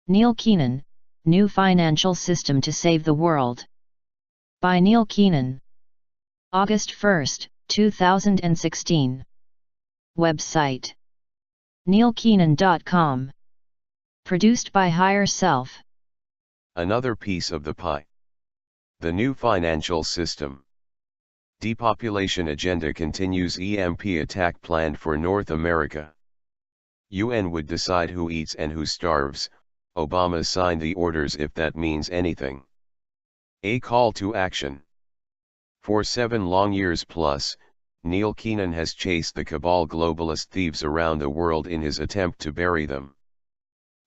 Neil Keenan, New Financial System to Save the World. By Neil Keenan. August 1, 2016. Website: neilkeenan.com. Produced by Higher Self. Another piece of the pie. The new financial system. Depopulation agenda continues. EMP attack planned for North America. UN would decide who eats and who starves. Obama signed the orders, if that means anything. A call to action. For 7 long years plus, Neil Keenan has chased the cabal globalist thieves around the world in his attempt to bury them.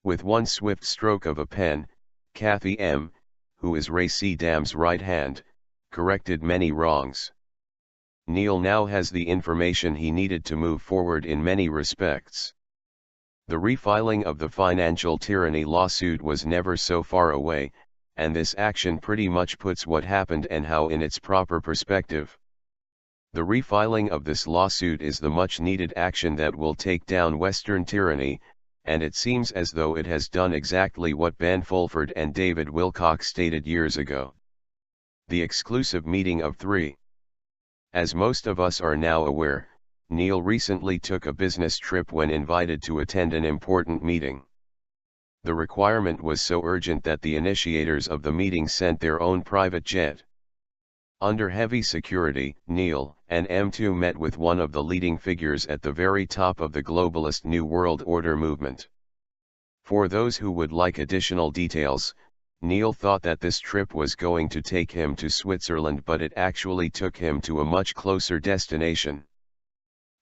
With one swift stroke of a pen, Kathy M., who is Ray C. Dam's right hand, corrected many wrongs. Neil now has the information he needed to move forward in many respects. The refiling of the financial tyranny lawsuit was never so far away, and this action pretty much puts what happened and how in its proper perspective. The refiling of this lawsuit is the much-needed action that will take down Western tyranny, and it seems as though it has done exactly what Ben Fulford and David Wilcock stated years ago. The exclusive meeting of 3. As most of us are now aware, Neil recently took a business trip when invited to attend an important meeting. The requirement was so urgent that the initiators of the meeting sent their own private jet. Under heavy security, Neil and M2 met with one of the leading figures at the very top of the globalist New World Order movement. For those who would like additional details, Neil thought that this trip was going to take him to Switzerland, but it actually took him to a much closer destination.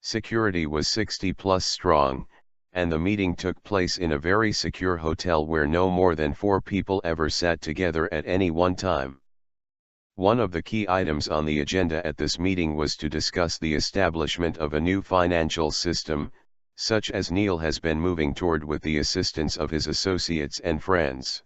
Security was 60+ strong, and the meeting took place in a very secure hotel where no more than 4 people ever sat together at any one time. One of the key items on the agenda at this meeting was to discuss the establishment of a new financial system, such as Neil has been moving toward with the assistance of his associates and friends.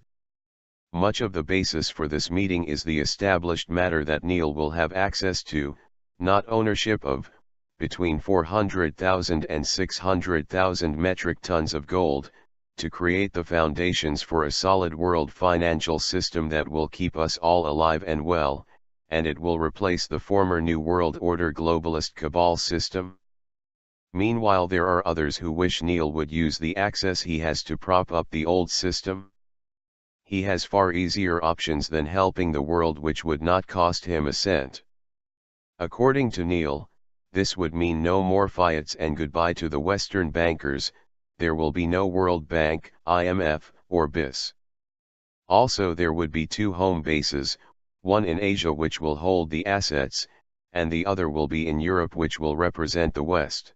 Much of the basis for this meeting is the established matter that Neil will have access to, not ownership of, between 400,000 and 600,000 metric tons of gold, to create the foundations for a solid world financial system that will keep us all alive and well, and it will replace the former New World Order globalist cabal system. Meanwhile, there are others who wish Neil would use the access he has to prop up the old system. He has far easier options than helping the world, which would not cost him a cent. According to Neil, this would mean no more fiats and goodbye to the Western bankers. There will be no World Bank, IMF, or BIS. Also, there would be 2 home bases, one in Asia which will hold the assets, and the other will be in Europe which will represent the West.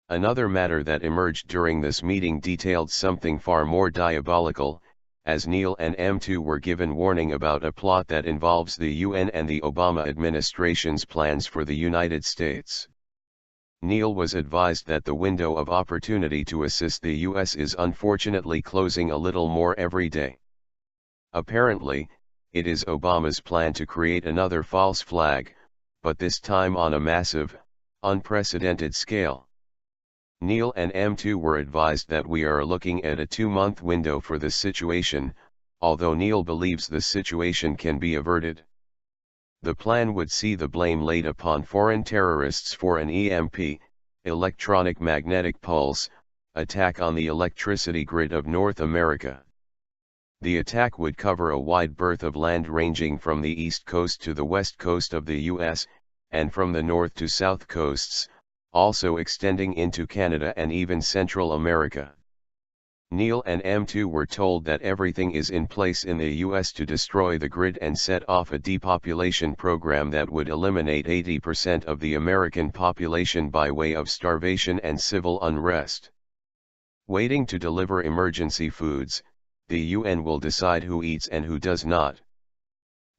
Another matter that emerged during this meeting detailed something far more diabolical, as Neil and M2 were given warning about a plot that involves the UN and the Obama administration's plans for the United States. Neil was advised that the window of opportunity to assist the US is unfortunately closing a little more every day. Apparently, it is Obama's plan to create another false flag, but this time on a massive, unprecedented scale. Neil and M2 were advised that we are looking at a 2-month window for this situation, although Neil believes the situation can be averted. The plan would see the blame laid upon foreign terrorists for an EMP, electronic magnetic pulse, attack on the electricity grid of North America. The attack would cover a wide berth of land ranging from the east coast to the west coast of the US, and from the north to south coasts, also extending into Canada and even Central America. Neil and M2 were told that everything is in place in the US to destroy the grid and set off a depopulation program that would eliminate 80% of the American population by way of starvation and civil unrest. Waiting to deliver emergency foods, the UN will decide who eats and who does not.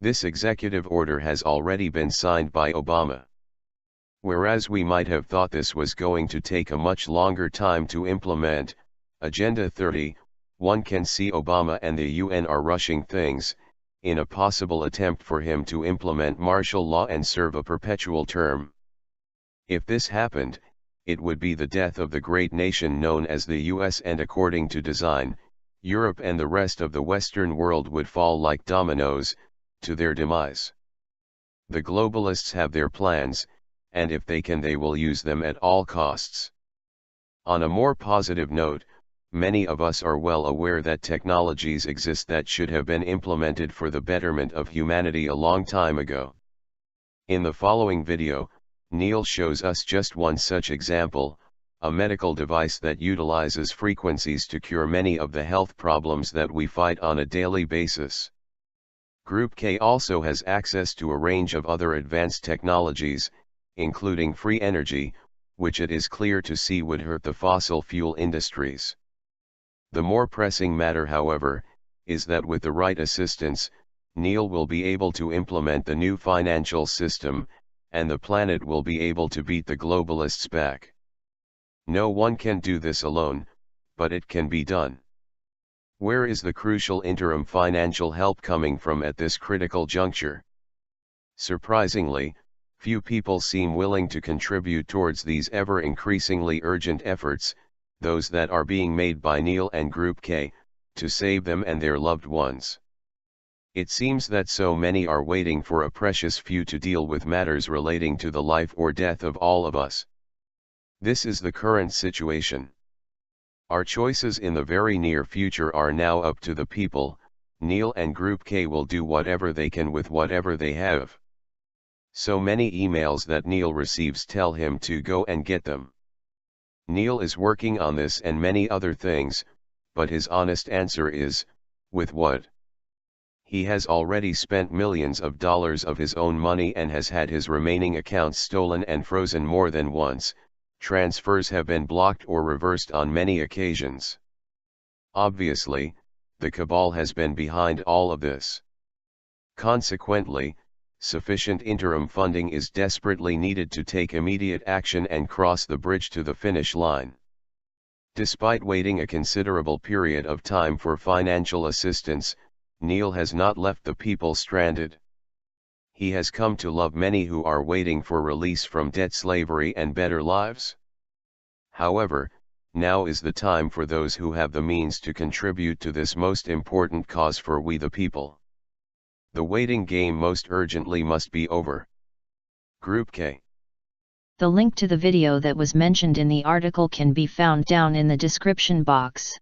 This executive order has already been signed by Obama. Whereas we might have thought this was going to take a much longer time to implement, Agenda 30, one can see Obama and the UN are rushing things, in a possible attempt for him to implement martial law and serve a perpetual term. If this happened, it would be the death of the great nation known as the US, and according to design, Europe and the rest of the Western world would fall like dominoes, to their demise. The globalists have their plans, and if they can they will use them at all costs. On a more positive note, many of us are well aware that technologies exist that should have been implemented for the betterment of humanity a long time ago. In the following video, Neil shows us just one such example, a medical device that utilizes frequencies to cure many of the health problems that we fight on a daily basis. Group K also has access to a range of other advanced technologies, including free energy, which it is clear to see would hurt the fossil fuel industries. The more pressing matter, however, is that with the right assistance, Neil will be able to implement the new financial system, and the planet will be able to beat the globalists back. No one can do this alone, but it can be done. Where is the crucial interim financial help coming from at this critical juncture? Surprisingly, few people seem willing to contribute towards these ever-increasingly urgent efforts, those that are being made by Neil and Group K, to save them and their loved ones. It seems that so many are waiting for a precious few to deal with matters relating to the life or death of all of us. This is the current situation. Our choices in the very near future are now up to the people. Neil and Group K will do whatever they can with whatever they have. So many emails that Neil receives tell him to go and get them. Neil is working on this and many other things, but his honest answer is, with what? He has already spent millions of dollars of his own money and has had his remaining accounts stolen and frozen more than once. Transfers have been blocked or reversed on many occasions. Obviously, the cabal has been behind all of this. Consequently, sufficient interim funding is desperately needed to take immediate action and cross the bridge to the finish line. Despite waiting a considerable period of time for financial assistance, Neil has not left the people stranded. He has come to love many who are waiting for release from debt slavery and better lives. However, now is the time for those who have the means to contribute to this most important cause for we the people. The waiting game most urgently must be over. Group K. The link to the video that was mentioned in the article can be found down in the description box.